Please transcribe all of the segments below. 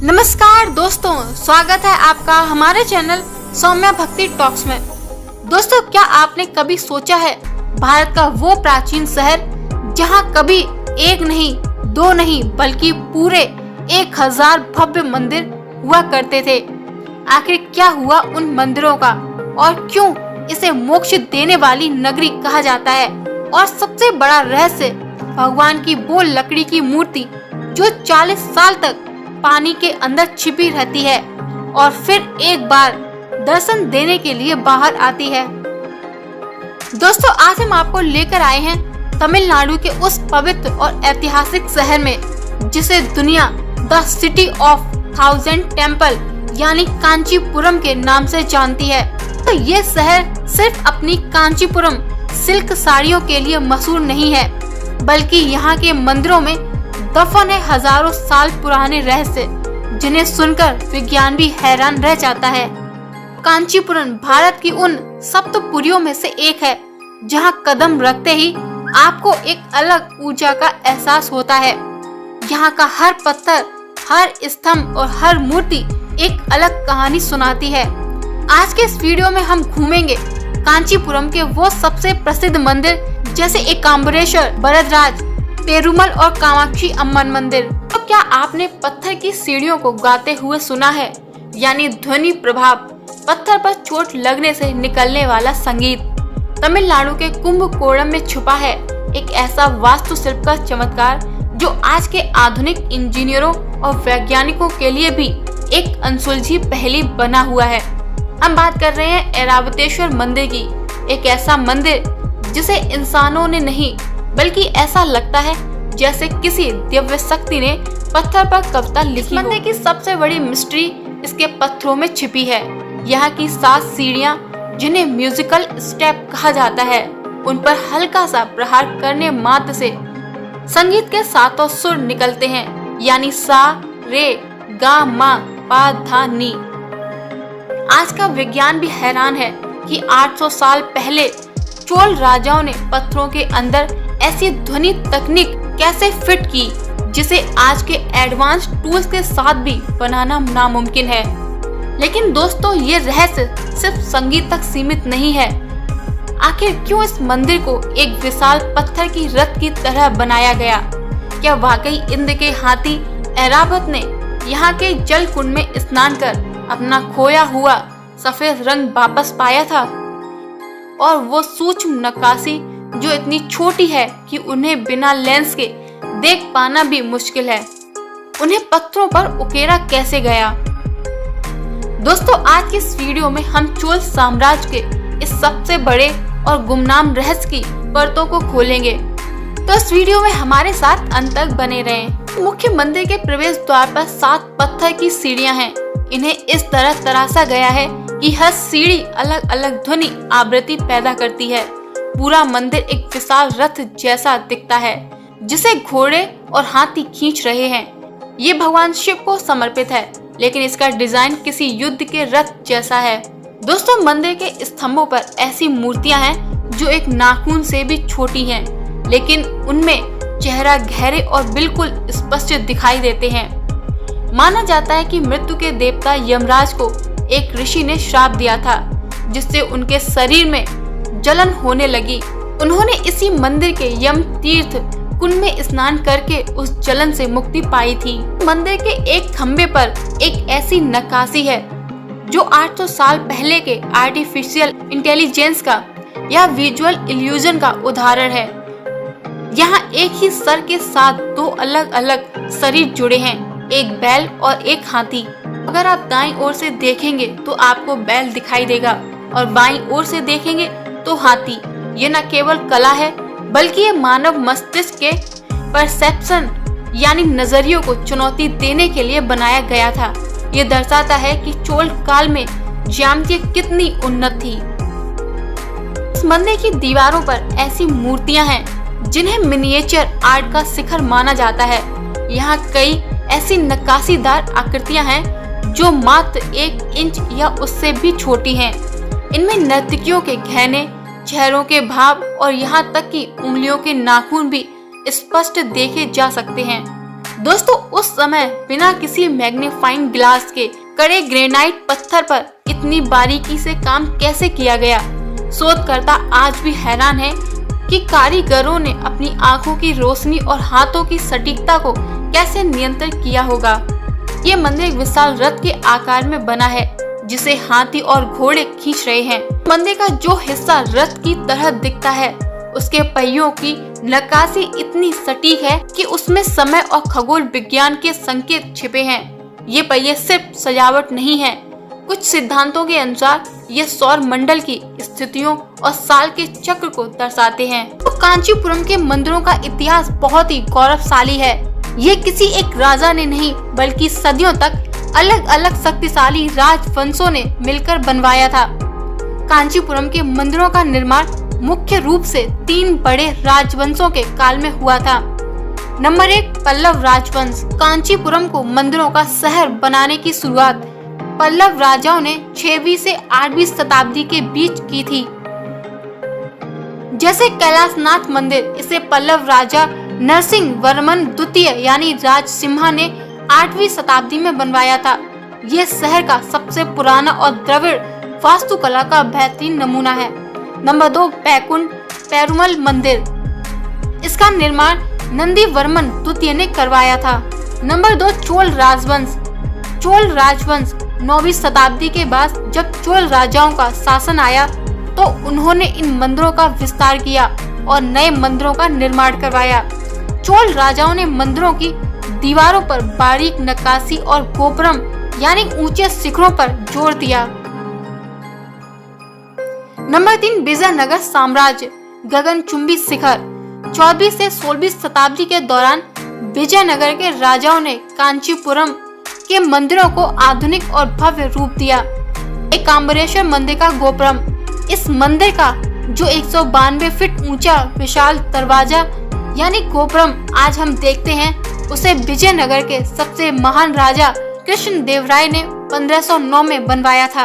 नमस्कार दोस्तों, स्वागत है आपका हमारे चैनल सौम्या भक्ति टॉक्स में। दोस्तों, क्या आपने कभी सोचा है भारत का वो प्राचीन शहर जहां कभी एक नहीं, दो नहीं बल्कि पूरे 1000 भव्य मंदिर हुआ करते थे। आखिर क्या हुआ उन मंदिरों का और क्यों इसे मोक्ष देने वाली नगरी कहा जाता है? और सबसे बड़ा रहस्य, भगवान की वो लकड़ी की मूर्ति जो 40 साल तक पानी के अंदर छिपी रहती है और फिर एक बार दर्शन देने के लिए बाहर आती है। दोस्तों, आज हम आपको लेकर आए हैं तमिलनाडु के उस पवित्र और ऐतिहासिक शहर में जिसे दुनिया द सिटी ऑफ 1000 टेम्पल यानी कांचीपुरम के नाम से जानती है। तो ये शहर सिर्फ अपनी कांचीपुरम सिल्क साड़ियों के लिए मशहूर नहीं है, बल्कि यहाँ के मंदिरों में दफन है हजारों साल पुराने रहस्य जिन्हें सुनकर विज्ञान भी हैरान रह जाता है। कांचीपुरम भारत की उन सप्तपुरियों में से एक है जहां कदम रखते ही आपको एक अलग ऊर्जा का एहसास होता है। यहाँ का हर पत्थर, हर स्तंभ और हर मूर्ति एक अलग कहानी सुनाती है। आज के इस वीडियो में हम घूमेंगे कांचीपुरम के वो सबसे प्रसिद्ध मंदिर जैसे एकाम्बरेश्वर, वरदराज, पेरुमल और कामाक्षी अम्मन मंदिर। तो क्या आपने पत्थर की सीढ़ियों को गाते हुए सुना है, यानी ध्वनि प्रभाव, पत्थर पर चोट लगने से निकलने वाला संगीत? तमिलनाडु के कुंभकोणम में छुपा है एक ऐसा वास्तुशिल्प का चमत्कार जो आज के आधुनिक इंजीनियरों और वैज्ञानिकों के लिए भी एक अनसुलझी पहेली बना हुआ है। हम बात कर रहे हैं ऐरावतेश्वर मंदिर की, एक ऐसा मंदिर जिसे इंसानों ने नहीं बल्कि ऐसा लगता है जैसे किसी दिव्य शक्ति ने पत्थर पर कविता लिखी हो। मंदिर की सबसे बड़ी मिस्ट्री इसके पत्थरों में छिपी है। यहाँ की 7 सीढ़ियाँ जिन्हें म्यूजिकल स्टेप कहा जाता है, उन पर हल्का सा प्रहार करने मात्र से संगीत के 7 सुर निकलते हैं, यानी सा, रे, गा, मा, पा, धा, नी। आज का विज्ञान भी हैरान है कि 800 साल पहले चोल राजाओं ने पत्थरों के अंदर ऐसी ध्वनि तकनीक कैसे फिट की जिसे आज के एडवांस टूल्स के साथ भी बनाना नामुमकिन है। लेकिन दोस्तों, ये रहस्य सिर्फ संगीत तक सीमित नहीं है। आखिर क्यों इस मंदिर को एक विशाल पत्थर की रथ की तरह बनाया गया? क्या वाकई इंद्र के हाथी ऐरावत ने यहाँ के जल कुंड में स्नान कर अपना खोया हुआ सफेद रंग वापस पाया था? और वो सूक्ष्म नक्काशी जो इतनी छोटी है कि उन्हें बिना लेंस के देख पाना भी मुश्किल है, उन्हें पत्थरों पर उकेरा कैसे गया? दोस्तों, आज की इस वीडियो में हम चोल साम्राज्य के इस सबसे बड़े और गुमनाम रहस्य की परतों को खोलेंगे। तो इस वीडियो में हमारे साथ अंत तक बने रहें। मुख्य मंदिर के प्रवेश द्वार पर 7 पत्थर की सीढ़ियां हैं। इन्हें इस तरह तराशा गया है कि हर सीढ़ी अलग अलग ध्वनि आवृत्ति पैदा करती है। पूरा मंदिर एक विशाल रथ जैसा दिखता है जिसे घोड़े और हाथी खींच रहे हैं। ये भगवान शिव को समर्पित है, लेकिन इसका डिजाइन किसी युद्ध के रथ जैसा है। दोस्तों, मंदिर के स्तंभों पर ऐसी मूर्तियां हैं जो एक नाखून से भी छोटी हैं, लेकिन उनमें चेहरा गहरे और बिल्कुल स्पष्ट दिखाई देते हैं। माना जाता है कि मृत्यु के देवता यमराज को एक ऋषि ने श्राप दिया था जिससे उनके शरीर में जलन होने लगी। उन्होंने इसी मंदिर के यम तीर्थ कुंड में स्नान करके उस जलन से मुक्ति पाई थी। मंदिर के एक खम्भे पर एक ऐसी नक्काशी है जो 800 साल पहले के आर्टिफिशियल इंटेलिजेंस का या विजुअल इल्यूजन का उदाहरण है। यहाँ एक ही सर के साथ 2 अलग अलग शरीर जुड़े हैं, एक बैल और एक हाथी। अगर आप दाईं ओर से देखेंगे तो आपको बैल दिखाई देगा और बाईं ओर से देखेंगे तो हाथी। ये न केवल कला है बल्कि ये मानव मस्तिष्क के परसेप्शन यानी नजरियों को चुनौती देने के लिए बनाया गया था। ये दर्शाता है कि चोल काल में ज्यामिति कितनी उन्नत थी। इस मंदिर की दीवारों पर ऐसी मूर्तियां हैं जिन्हें मिनिएचर आर्ट का शिखर माना जाता है। यहाँ कई ऐसी नक्काशीदार आकृतियां हैं जो मात्र 1 इंच या उससे भी छोटी हैं। इनमें नर्तकियों के गहने, चेहरों के भाव और यहाँ तक कि उंगलियों के नाखून भी स्पष्ट देखे जा सकते हैं। दोस्तों उस समय बिना किसी मैग्नीफाइंग ग्लास के कड़े ग्रेनाइट पत्थर पर इतनी बारीकी से काम कैसे किया गया। शोधकर्ता आज भी हैरान है कि कारीगरों ने अपनी आंखों की रोशनी और हाथों की सटीकता को कैसे नियंत्रित किया होगा। ये मंदिर एक विशाल रथ के आकार में बना है जिसे हाथी और घोड़े खींच रहे हैं। मंदिर का जो हिस्सा रथ की तरह दिखता है उसके पहियों की नक्काशी इतनी सटीक है कि उसमें समय और खगोल विज्ञान के संकेत छिपे हैं। ये पहिए सिर्फ सजावट नहीं है, कुछ सिद्धांतों के अनुसार ये सौर मंडल की स्थितियों और साल के चक्र को दर्शाते हैं। तो कांचीपुरम के मंदिरों का इतिहास बहुत ही गौरवशाली है। ये किसी एक राजा ने नहीं बल्कि सदियों तक अलग अलग शक्तिशाली राजवंशों ने मिलकर बनवाया था। कांचीपुरम के मंदिरों का निर्माण मुख्य रूप से 3 बड़े राजवंशों के काल में हुआ था। नंबर 1 पल्लव राजवंश। कांचीपुरम को मंदिरों का शहर बनाने की शुरुआत पल्लव राजाओं ने 6वीं से 8वीं शताब्दी के बीच की थी। जैसे कैलाशनाथ मंदिर, इसे पल्लव राजा नरसिंह वर्मन द्वितीय यानी राजसिम्हा ने 8वीं शताब्दी में बनवाया था। ये शहर का सबसे पुराना और द्रविड़ वास्तुकला का बेहतरीन नमूना है। नंबर 2 बैकुंठ पेरुमल मंदिर। इसका निर्माण नंदी वर्मन द्वितीय ने करवाया था। नंबर 2 चोल राजवंश। चोल राजवंश 9वीं शताब्दी के बाद जब चोल राजाओं का शासन आया तो उन्होंने इन मंदिरों का विस्तार किया और नए मंदिरों का निर्माण करवाया। चोल राजाओं ने मंदिरों की दीवारों पर बारीक नक्काशी और गोपुरम यानी ऊंचे शिखरों पर जोर दिया। नंबर 3 विजयनगर साम्राज्य। गगनचुंबी शिखर। 14वीं से 16वीं शताब्दी के दौरान विजयनगर के राजाओं ने कांचीपुरम के मंदिरों को आधुनिक और भव्य रूप दिया। एकाम्बरेश्वर मंदिर का गोपुरम। इस मंदिर का जो 192 फीट ऊंचा विशाल दरवाजा यानी गोपुरम आज हम देखते हैं, उसे विजयनगर के सबसे महान राजा कृष्ण देव राय ने 1509 में बनवाया था।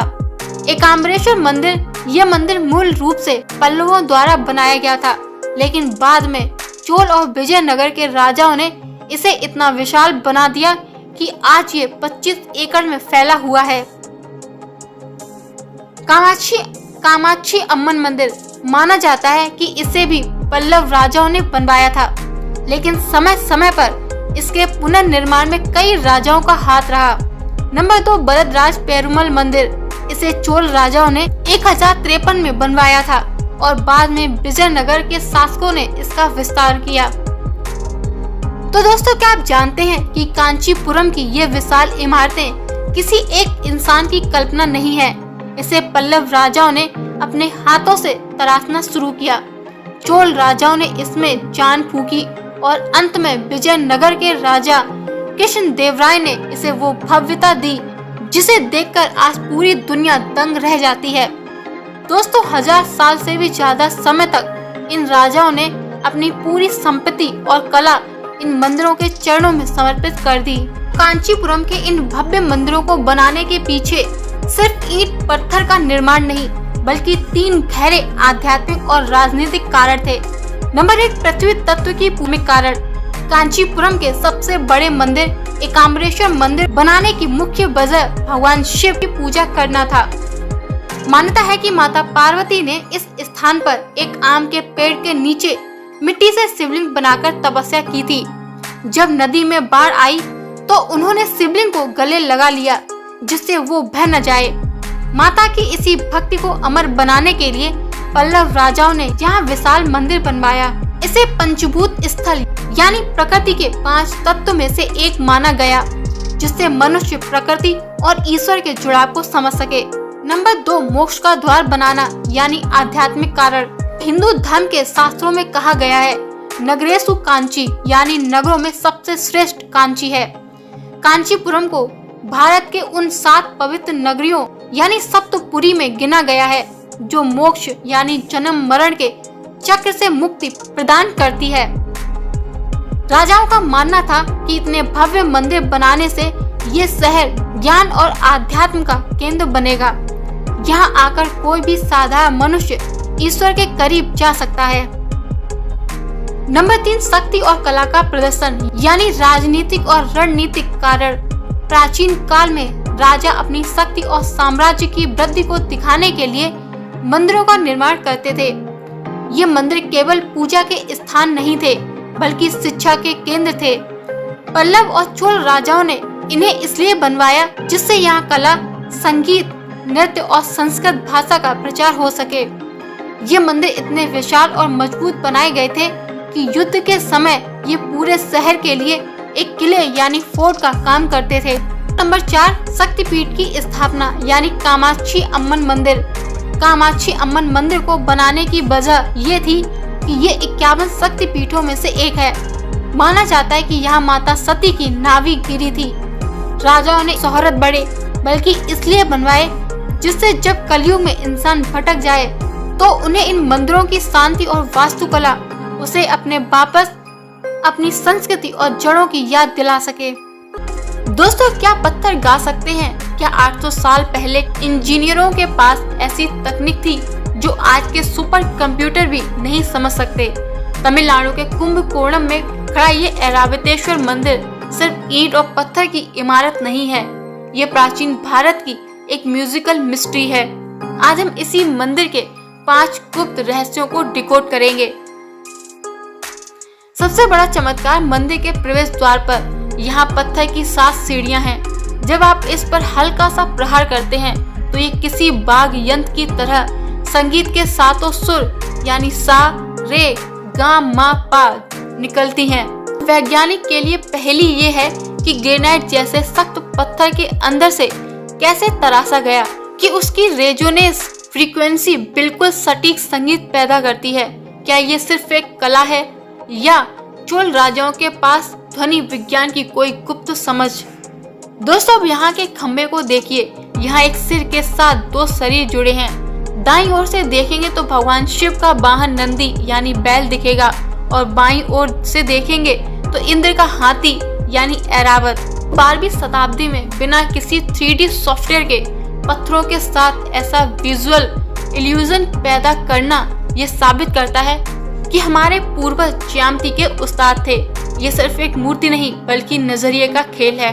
एकाम्बरेश्वर मंदिर, यह मंदिर मूल रूप से पल्लवों द्वारा बनाया गया था, लेकिन बाद में चोल और विजयनगर के राजाओं ने इसे इतना विशाल बना दिया कि आज ये 25 एकड़ में फैला हुआ है। कामाक्षी अम्मन मंदिर। माना जाता है कि इसे भी पल्लव राजाओं ने बनवाया था, लेकिन समय समय पर इसके पुनर्निर्माण में कई राजाओं का हाथ रहा। नंबर 2 बलदराज पेरुमल मंदिर। इसे चोल राजाओं ने 1053 में बनवाया था और बाद में विजयनगर के शासकों ने इसका विस्तार किया। तो दोस्तों, क्या आप जानते हैं कि कांचीपुरम की ये विशाल इमारतें किसी एक इंसान की कल्पना नहीं है। इसे पल्लव राजाओं ने अपने हाथों से तराशना शुरू किया। चोल राजाओं ने इसमें जान फूंकी और अंत में विजयनगर के राजा कृष्ण देव राय ने इसे वो भव्यता दी जिसे देखकर आज पूरी दुनिया दंग रह जाती है। दोस्तों, 1000 साल से भी ज्यादा समय तक इन राजाओं ने अपनी पूरी संपत्ति और कला इन मंदिरों के चरणों में समर्पित कर दी। कांचीपुरम के इन भव्य मंदिरों को बनाने के पीछे सिर्फ ईंट पत्थर का निर्माण नहीं बल्कि 3 गहरे आध्यात्मिक और राजनीतिक कारण थे। नंबर 1 पृथ्वी तत्व की भूमि कारण। कांचीपुरम के सबसे बड़े मंदिर एकाम्बरेश्वर मंदिर बनाने की मुख्य वजह भगवान शिव की पूजा करना था। मान्यता है कि माता पार्वती ने इस स्थान पर एक आम के पेड़ के नीचे मिट्टी से शिवलिंग बनाकर तपस्या की थी। जब नदी में बाढ़ आई तो उन्होंने शिवलिंग को गले लगा लिया जिससे वो बह न जाए। माता की इसी भक्ति को अमर बनाने के लिए पल्लव राजाओं ने यहाँ विशाल मंदिर बनवाया। इसे पंचभूत स्थल यानी प्रकृति के 5 तत्व में से एक माना गया, जिससे मनुष्य प्रकृति और ईश्वर के जुड़ाव को समझ सके। नंबर 2 मोक्ष का द्वार बनाना यानी आध्यात्मिक कारण। हिंदू धर्म के शास्त्रों में कहा गया है नगरेषु कांची यानी नगरों में सबसे श्रेष्ठ कांची है। कांचीपुरम को भारत के उन 7 पवित्र नगरियों यानी सप्तपुरी में गिना गया है जो मोक्ष यानी जन्म मरण के चक्र से मुक्ति प्रदान करती है। राजाओं का मानना था कि इतने भव्य मंदिर बनाने से ये शहर ज्ञान और आध्यात्म का केंद्र बनेगा। यहाँ आकर कोई भी साधारण मनुष्य ईश्वर के करीब जा सकता है। नंबर 3, शक्ति और कला का प्रदर्शन यानी राजनीतिक और रणनीतिक कारण। प्राचीन काल में राजा अपनी शक्ति और साम्राज्य की वृद्धि को दिखाने के लिए मंदिरों का निर्माण करते थे। ये मंदिर केवल पूजा के स्थान नहीं थे, बल्कि शिक्षा के केंद्र थे। पल्लव और चोल राजाओं ने इन्हें इसलिए बनवाया जिससे यहाँ कला, संगीत, नृत्य और संस्कृत भाषा का प्रचार हो सके। ये मंदिर इतने विशाल और मजबूत बनाए गए थे कि युद्ध के समय ये पूरे शहर के लिए एक किले यानी फोर्ट का काम करते थे। नंबर 4, शक्तिपीठ की स्थापना यानी कामाक्षी अम्मन मंदिर। कामाक्षी अम्मन मंदिर को बनाने की वजह ये थी कि ये 51 शक्तिपीठों में से एक है। माना जाता है कि यहाँ माता सती की नाभि गिरी थी। राजाओं ने शोहरत बढ़े बल्कि इसलिए बनवाए जिससे जब कलयुग में इंसान भटक जाए तो उन्हें इन मंदिरों की शांति और वास्तुकला उसे अपने वापस अपनी संस्कृति और जड़ों की याद दिला सके। दोस्तों, क्या पत्थर गा सकते हैं? क्या 800 साल पहले इंजीनियरों के पास ऐसी तकनीक थी जो आज के सुपर कंप्यूटर भी नहीं समझ सकते? तमिलनाडु के कुंभकोणम में खड़ा ये ऐरावतेश्वर मंदिर सिर्फ ईंट और पत्थर की इमारत नहीं है, ये प्राचीन भारत की एक म्यूजिकल मिस्ट्री है। आज हम इसी मंदिर के 5 गुप्त रहस्यों को डिकोड करेंगे। सबसे बड़ा चमत्कार मंदिर के प्रवेश द्वार पर यहाँ पत्थर की 7 सीढ़ियाँ हैं। जब आप इस पर हल्का सा प्रहार करते हैं तो ये किसी वाद्य यंत्र की तरह संगीत के 7 सुर यानी सा, रे, गा, मा, पा निकलती हैं। वैज्ञानिक के लिए पहेली ये है कि ग्रेनाइट जैसे सख्त पत्थर के अंदर से कैसे तराशा गया कि उसकी रेजोनेंस फ्रीक्वेंसी बिल्कुल सटीक संगीत पैदा करती है। क्या ये सिर्फ एक कला है या चोल राजाओं के पास ध्वनि विज्ञान की कोई गुप्त समझ? दोस्तों, अब यहाँ के खम्भे को देखिए। यहाँ एक सिर के साथ 2 शरीर जुड़े हैं। दाईं ओर से देखेंगे तो भगवान शिव का वाहन नंदी यानी बैल दिखेगा और बाईं ओर से देखेंगे तो इंद्र का हाथी यानी ऐरावत। 12वीं शताब्दी में बिना किसी 3D सॉफ्टवेयर के पत्थरों के साथ ऐसा विजुअल इल्यूजन पैदा करना ये साबित करता है कि हमारे पूर्वज ज्यामिति के उस्ताद थे। ये सिर्फ एक मूर्ति नहीं बल्कि नजरिए का खेल है।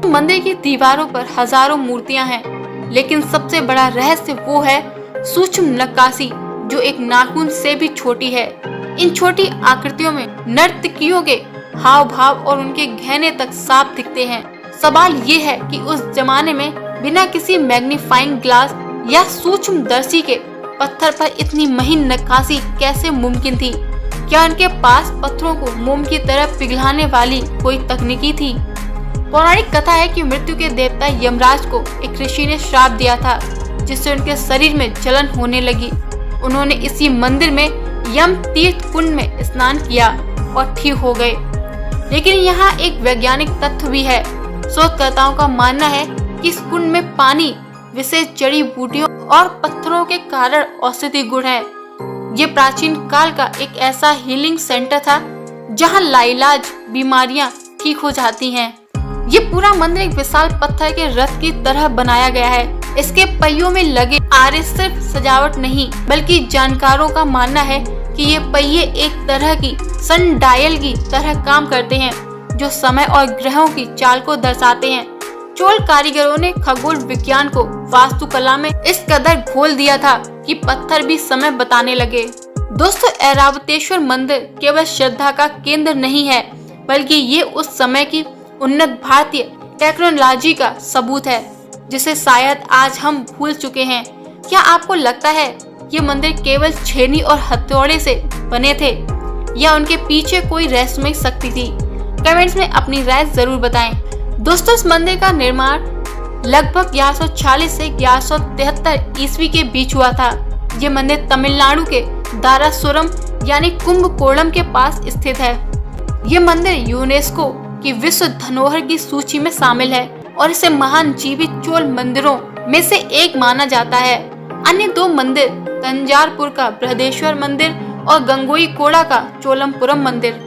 मंदिर की दीवारों पर हजारों मूर्तियां हैं, लेकिन सबसे बड़ा रहस्य वो है सूक्ष्म नक्काशी जो एक नाखून से भी छोटी है। इन छोटी आकृतियों में नर्तकियों के हाव भाव और उनके गहने तक साफ दिखते हैं। सवाल ये है कि उस जमाने में बिना किसी मैग्नीफाइंग ग्लास या सूक्ष्मदर्शी के पत्थर पर इतनी महीन नक्काशी कैसे मुमकिन थी? क्या उनके पास पत्थरों को मोम की तरह पिघलाने वाली कोई तकनीकी थी? पौराणिक कथा है कि मृत्यु के देवता यमराज को एक ऋषि ने श्राप दिया था जिससे उनके शरीर में जलन होने लगी। उन्होंने इसी मंदिर में यम तीर्थ कुंड में स्नान किया और ठीक हो गए। लेकिन यहाँ एक वैज्ञानिक तथ्य भी है। शोधकर्ताओं का मानना है कि इस कुंड में पानी विशेष जड़ी बूटियों और पत्थरों के कारण औषधि गुण है। ये प्राचीन काल का एक ऐसा हीलिंग सेंटर था जहाँ लाइलाज बीमारियां ठीक हो जाती हैं। ये पूरा मंदिर एक विशाल पत्थर के रथ की तरह बनाया गया है। इसके पहियों में लगे आरे सिर्फ सजावट नहीं बल्कि जानकारों का मानना है कि ये पहिए एक तरह की सनडायल की तरह काम करते हैं जो समय और ग्रहों की चाल को दर्शाते हैं। चोल कारीगरों ने खगोल विज्ञान को वास्तुकला में इस कदर घोल दिया था कि पत्थर भी समय बताने लगे। दोस्तों, ऐरावतेश्वर मंदिर केवल श्रद्धा का केंद्र नहीं है बल्कि ये उस समय की उन्नत भारतीय टेक्नोलॉजी का सबूत है जिसे शायद आज हम भूल चुके हैं। क्या आपको लगता है ये मंदिर केवल छेनी और हथौड़े से बने थे या उनके पीछे कोई रहस्यमय शक्ति थी? कमेंट्स में अपनी राय जरूर बताएं। दोस्तों, इस मंदिर का निर्माण लगभग 1140 से 1173 ईस्वी के बीच हुआ था। ये मंदिर तमिलनाडु के दारासुरम यानी कुंभकोणम के पास स्थित है। ये मंदिर यूनेस्को की विश्व धरोहर की सूची में शामिल है और इसे महान जीवित चोल मंदिरों में से एक माना जाता है। अन्य 2 मंदिर तंजावुर का बृहदेश्वर मंदिर और गंगोईकोंडा का चोलमपुरम मंदिर।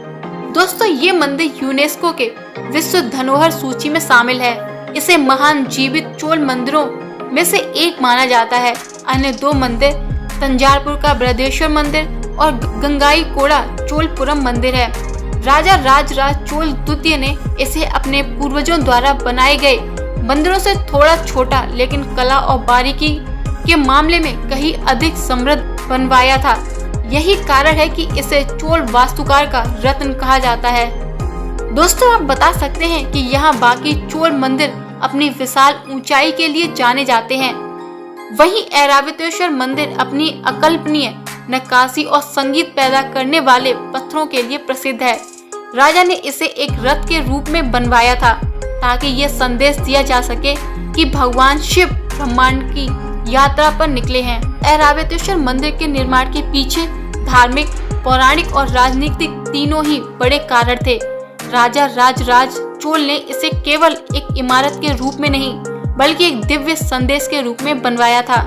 दोस्तों, ये मंदिर यूनेस्को के विश्व धरोहर सूची में शामिल है। इसे महान जीवित चोल मंदिरों में से एक माना जाता है। अन्य 2 मंदिर तंजावुर का बृहदेश्वर मंदिर और गंगाईकोंडा चोलपुरम मंदिर है। राजा राजराज चोल द्वितीय ने इसे अपने पूर्वजों द्वारा बनाए गए मंदिरों से थोड़ा छोटा लेकिन कला और बारीकी के मामले में कहीं अधिक समृद्ध बनवाया था। यही कारण है कि इसे चोल वास्तुकार का रत्न कहा जाता है। दोस्तों, आप बता सकते हैं कि यहाँ बाकी चोल मंदिर अपनी विशाल ऊंचाई के लिए जाने जाते हैं, वहीं ऐरावतेश्वर मंदिर अपनी अकल्पनीय नक्काशी और संगीत पैदा करने वाले पत्थरों के लिए प्रसिद्ध है। राजा ने इसे एक रथ के रूप में बनवाया था ताकि ये संदेश दिया जा सके कि भगवान शिव ब्रह्मांड की यात्रा पर निकले हैं। ऐरावतेश्वर मंदिर के निर्माण के पीछे धार्मिक, पौराणिक और राजनीतिक तीनों ही बड़े कारण थे। राजा राजराज चोल ने इसे केवल एक इमारत के रूप में नहीं बल्कि एक दिव्य संदेश के रूप में बनवाया था।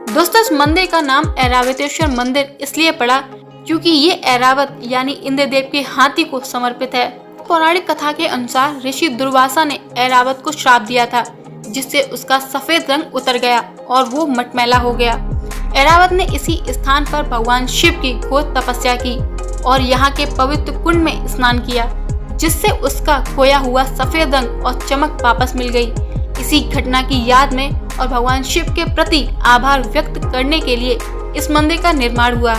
दोस्तों, इस मंदिर का नाम ऐरावतेश्वर मंदिर इसलिए पड़ा क्योंकि ये ऐरावत यानी इंद्रदेव के हाथी को समर्पित है। पौराणिक कथा के अनुसार ऋषि दुर्वासा ने ऐरावत को श्राप दिया था, जिससे उसका सफेद रंग उतर गया और वो मटमैला हो गया। ऐरावत ने इसी स्थान पर भगवान शिव की घोर तपस्या की और यहाँ के पवित्र कुंड में स्नान किया, जिससे उसका खोया हुआ सफेद रंग और चमक वापस मिल गई। इसी घटना की याद में और भगवान शिव के प्रति आभार व्यक्त करने के लिए इस मंदिर का निर्माण हुआ।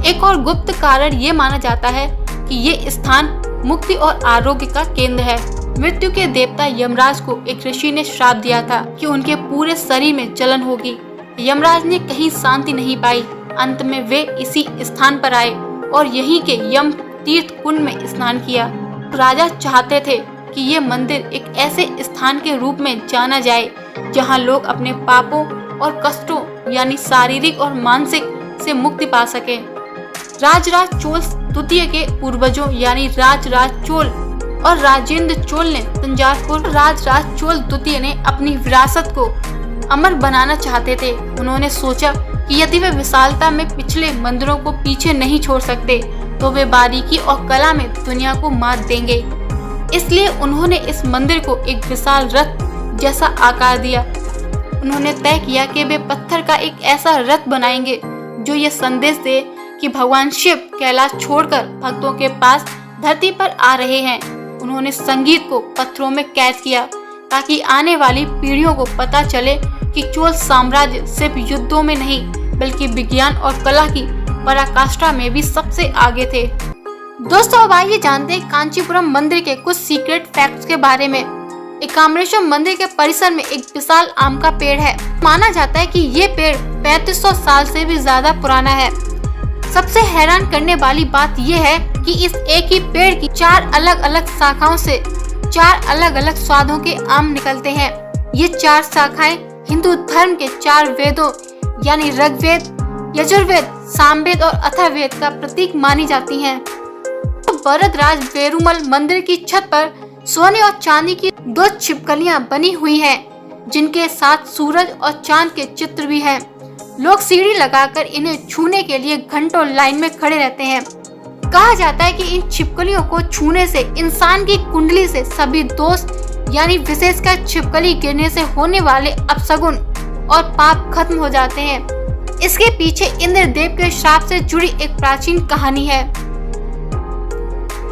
एक और गुप्त कारण ये माना जाता है कि ये स्थान मुक्ति और आरोग्य का केंद्र है। मृत्यु के देवता यमराज को एक ऋषि ने श्राप दिया था कि उनके पूरे शरीर में जलन होगी। यमराज ने कहीं शांति नहीं पाई। अंत में वे इसी स्थान पर आए और यहीं के यम तीर्थ कुंड में स्नान किया। राजा चाहते थे कि ये मंदिर एक ऐसे स्थान के रूप में जाना जाए जहां लोग अपने पापों और कष्टों यानी शारीरिक और मानसिक से मुक्ति पा सके। राजराज चोल द्वितीय के पूर्वजों यानी राजराज चोल और राजेंद्र चोल ने तंजावुर राजराज चोल द्वितीय ने अपनी विरासत को अमर बनाना चाहते थे। उन्होंने सोचा कि यदि वे विशालता में पिछले मंदिरों को पीछे नहीं छोड़ सकते तो वे बारीकी और कला में दुनिया को मात देंगे। इसलिए उन्होंने इस मंदिर को एक विशाल रथ जैसा आकार दिया। उन्होंने तय किया कि वे पत्थर का एक ऐसा रथ बनाएंगे जो ये संदेश दे कि भगवान शिव कैलाश छोड़कर भक्तों के पास धरती पर आ रहे हैं। उन्होंने संगीत को पत्थरों में कैद किया ताकि आने वाली पीढ़ियों को पता चले कि चोल साम्राज्य सिर्फ युद्धों में नहीं बल्कि विज्ञान और कला की पराकाष्ठा में भी सबसे आगे थे। दोस्तों, अब आइए जानते हैं कांचीपुरम मंदिर के कुछ सीक्रेट फैक्ट्स के बारे में। एकाम्रेश्वर मंदिर के परिसर में एक विशाल आम का पेड़ है। माना जाता है कि ये पेड़ 3500 साल से भी ज्यादा पुराना है। सबसे हैरान करने वाली बात यह है कि इस एक ही पेड़ की 4 अलग अलग शाखाओं से 4 अलग अलग स्वादों के आम निकलते हैं। ये 4 शाखाएं हिंदू धर्म के 4 वेदों यानी ऋग्वेद, यजुर्वेद, सामवेद और अथर्ववेद का प्रतीक मानी जाती हैं। वरदराज पेरुमल मंदिर की छत पर सोने और चांदी की 2 छिपकलियां बनी हुई हैं, जिनके साथ सूरज और चांद के चित्र भी हैं। लोग सीढ़ी लगाकर इन्हें छूने के लिए घंटों लाइन में खड़े रहते हैं। कहा जाता है कि इन छिपकलियों को छूने से इंसान की कुंडली से सभी दोष यानी विशेषकर छिपकली गिरने से होने वाले अपशगुन और पाप खत्म हो जाते हैं। इसके पीछे इंद्रदेव के श्राप से जुड़ी एक प्राचीन कहानी है।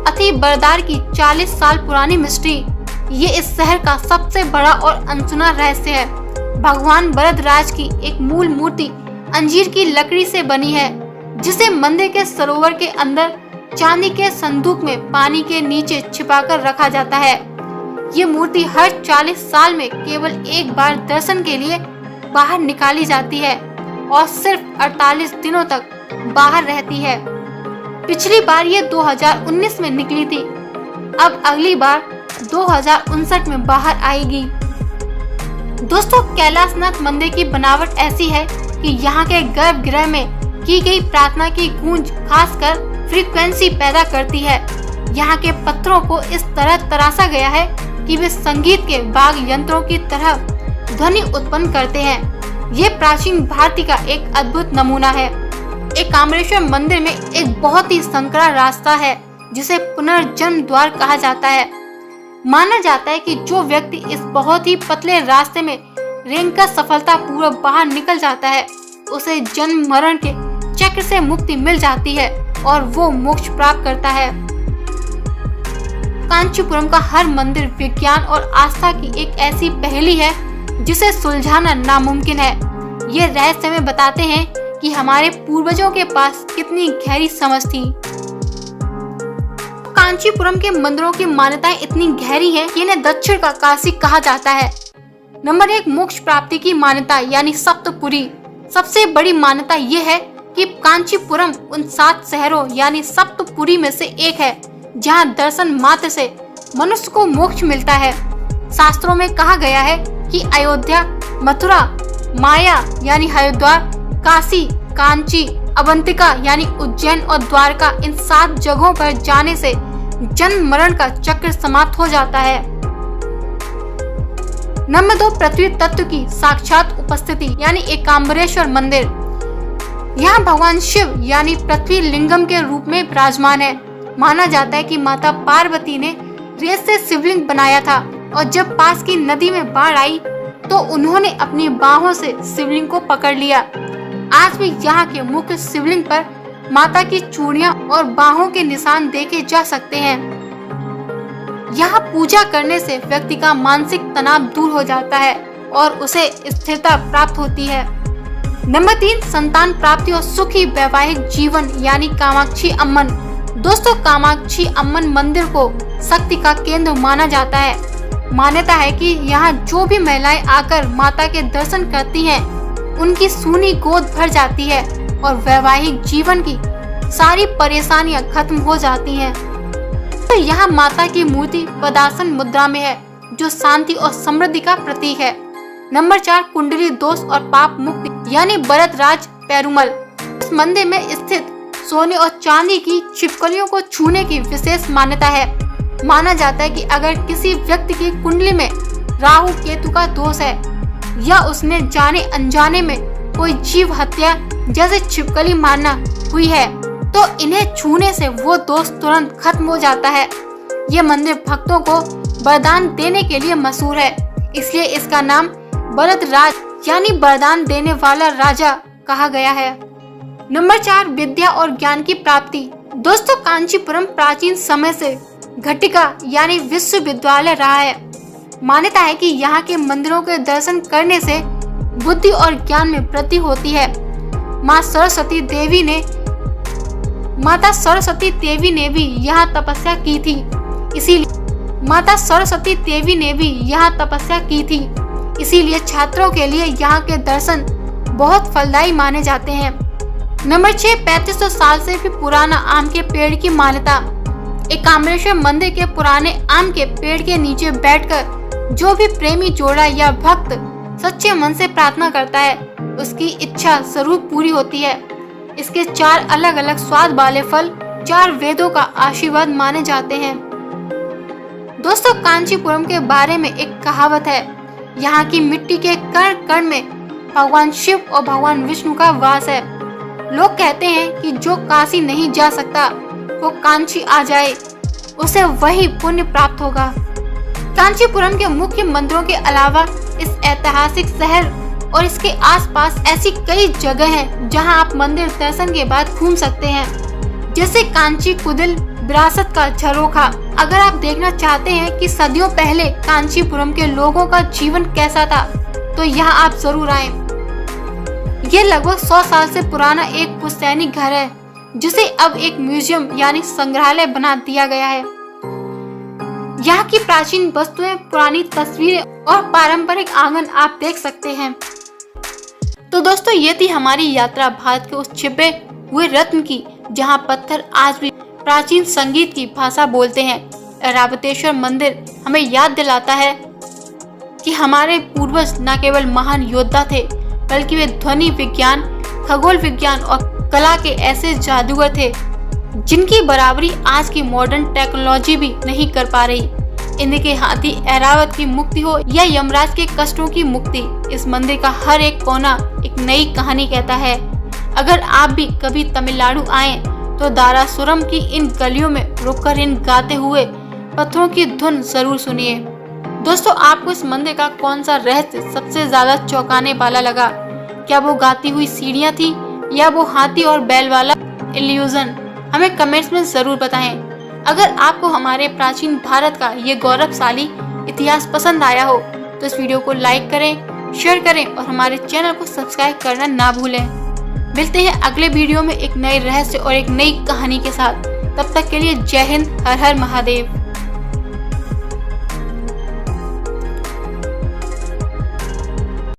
अति बरदार की 40 साल पुरानी मिस्ट्री ये इस शहर का सबसे बड़ा और अनसुना रहस्य है। भगवान वरदराज की एक मूल मूर्ति अंजीर की लकड़ी से बनी है, जिसे मंदिर के सरोवर के अंदर चांदी के संदूक में पानी के नीचे छिपाकर रखा जाता है। ये मूर्ति हर 40 साल में केवल एक बार दर्शन के लिए बाहर निकाली जाती है और सिर्फ 48 दिनों तक बाहर रहती है। पिछली बार ये 2019 में निकली थी। अब अगली बार 2059 में बाहर आएगी। दोस्तों, कैलाशनाथ मंदिर की बनावट ऐसी है कि यहाँ के गर्भगृह में की गई प्रार्थना की गूंज खासकर फ्रीक्वेंसी पैदा करती है। यहाँ के पत्थरों को इस तरह तराशा गया है कि वे संगीत के वाद्य यंत्रों की तरह ध्वनि उत्पन्न करते हैं। ये प्राचीन भारतीय का एक अद्भुत नमूना है। एकाम्रेश्वर मंदिर में एक बहुत ही संकरा रास्ता है जिसे पुनर्जन्म द्वार कहा जाता है। माना जाता है कि जो व्यक्ति इस बहुत ही पतले रास्ते में रेंगकर सफलतापूर्वक बाहर निकल जाता है, उसे जन्म मरण के चक्र से मुक्ति मिल जाती है और वो मोक्ष प्राप्त करता है। कांचीपुरम का हर मंदिर विज्ञान और आस्था की एक ऐसी पहेली है जिसे सुलझाना नामुमकिन है। ये रहस्य हमें बताते हैं कि हमारे पूर्वजों के पास कितनी गहरी समझ थी। कांचीपुरम के मंदिरों की मान्यताएं इतनी गहरी हैं कि इन्हें दक्षिण का काशी कहा जाता है। नंबर 1, मोक्ष प्राप्ति की मान्यता यानी सप्तपुरी। सबसे बड़ी मान्यता ये है कि कांचीपुरम उन 7 शहरों यानी सप्तपुरी में से एक है जहां दर्शन मात्र से मनुष्य को मोक्ष मिलता है। शास्त्रों में कहा गया है कि अयोध्या, मथुरा, माया यानी हरिद्वार, काशी, कांची, अवंतिका यानी उज्जैन और द्वारका, इन 7 जगहों पर जाने से जन्म मरण का चक्र समाप्त हो जाता है। नंबर 2, पृथ्वी तत्व की साक्षात उपस्थिति यानी एकांबरेश्वर मंदिर। यहाँ भगवान शिव यानी पृथ्वी लिंगम के रूप में विराजमान है। माना जाता है कि माता पार्वती ने रेत से शिवलिंग बनाया था और जब पास की नदी में बाढ़ आई तो उन्होंने अपनी बाहों से शिवलिंग को पकड़ लिया। आज भी यहाँ के मुख्य शिवलिंग पर माता की चूड़ियां और बाहों के निशान देखे जा सकते हैं। यहाँ पूजा करने से व्यक्ति का मानसिक तनाव दूर हो जाता है और उसे स्थिरता प्राप्त होती है। नंबर 3, संतान प्राप्ति और सुखी वैवाहिक जीवन यानी कामाक्षी अम्मन। दोस्तों, कामाक्षी अम्मन मंदिर को शक्ति का केंद्र माना जाता है। मान्यता है कि यहाँ जो भी महिलाएं आकर माता के दर्शन करती हैं, उनकी सूनी गोद भर जाती है और वैवाहिक जीवन की सारी परेशानियां खत्म हो जाती हैं। तो यहाँ माता की मूर्ति पदासन मुद्रा में है जो शांति और समृद्धि का प्रतीक है। नंबर 4, कुंडली दोष और पाप मुक्ति यानी वरदराज पेरुमल। इस मंदिर में स्थित सोने और चांदी की छिपकलियों को छूने की विशेष मान्यता है। माना जाता है कि अगर किसी व्यक्ति की कुंडली में राहु केतु का दोष है या उसने जाने अनजाने में कोई जीव हत्या जैसे छिपकली मारना हुई है तो इन्हें छूने से वो दोष तुरंत खत्म हो जाता है। ये मंदिर भक्तों को वरदान देने के लिए मशहूर है, इसलिए इसका नाम वरदराज यानी वरदान देने वाला राजा कहा गया है। नंबर 4, विद्या और ज्ञान की प्राप्ति। दोस्तों, कांचीपुरम प्राचीन समय से घटिका यानी विश्वविद्यालय रहा है। मान्यता है कि यहाँ के मंदिरों के दर्शन करने से बुद्धि और ज्ञान में वृद्धि होती है। माता सरस्वती देवी ने भी यहाँ तपस्या की थी, इसीलिए छात्रों के लिए यहाँ के दर्शन बहुत फलदायी माने जाते हैं। नंबर 6, 3500 साल से भी पुराना आम के पेड़ की मान्यता। एकांबरेश्वर मंदिर के पुराने आम के पेड़ के नीचे बैठकर जो भी प्रेमी जोड़ा या भक्त सच्चे मन से प्रार्थना करता है, उसकी इच्छा जरूर पूरी होती है। इसके 4 अलग अलग स्वाद वाले फल 4 वेदों का आशीर्वाद माने जाते हैं। दोस्तों, कांचीपुरम के बारे में एक कहावत है, यहाँ की मिट्टी के कण कण में भगवान शिव और भगवान विष्णु का वास है। लोग कहते हैं कि जो काशी नहीं जा सकता वो कांची आ जाए, उसे वही पुण्य प्राप्त होगा। कांचीपुरम के मुख्य मंदिरों के अलावा इस ऐतिहासिक शहर और इसके आसपास ऐसी कई जगह हैं जहां आप मंदिर दर्शन के बाद घूम सकते हैं, जैसे कांची कुदिल विरासत का झरोखा। अगर आप देखना चाहते हैं कि सदियों पहले कांचीपुरम के लोगों का जीवन कैसा था तो यहाँ आप जरूर आएं। ये लगभग 100 साल से पुराना एक पुश्तैनी घर है जिसे अब एक म्यूजियम यानी संग्रहालय बना दिया गया है। यहाँ की प्राचीन वस्तुएं, पुरानी तस्वीरें और पारंपरिक आंगन आप देख सकते हैं। तो दोस्तों, ये थी हमारी यात्रा भारत के उस छिपे हुए रत्न की जहाँ पत्थर आज भी प्राचीन संगीत की भाषा बोलते हैं। ऐरावतेश्वर मंदिर हमें याद दिलाता है कि हमारे पूर्वज न केवल महान योद्धा थे बल्कि वे ध्वनि विज्ञान, खगोल विज्ञान और कला के ऐसे जादूगर थे जिनकी बराबरी आज की मॉडर्न टेक्नोलॉजी भी नहीं कर पा रही। इनके हाथी ऐरावत की मुक्ति हो या यमराज के कष्टों की मुक्ति, इस मंदिर का हर एक कोना एक नई कहानी कहता है। अगर आप भी कभी तमिलनाडु आए तो दारासुरम की इन गलियों में रुककर इन गाते हुए पत्थरों की धुन जरूर सुनिए। दोस्तों, आपको इस मंदिर का कौन सा रहस्य सबसे ज्यादा चौंकाने वाला लगा? क्या वो गाती हुई सीढ़ियां थी या वो हाथी और बैल वाला इल्यूजन, हमें कमेंट्स में जरूर बताएं। अगर आपको हमारे प्राचीन भारत का ये गौरवशाली इतिहास पसंद आया हो तो इस वीडियो को लाइक करें, शेयर करें और हमारे चैनल को सब्सक्राइब करना ना भूलें। मिलते हैं अगले वीडियो में एक नए रहस्य और एक नई कहानी के साथ। तब तक के लिए जय हिंद, हर हर महादेव।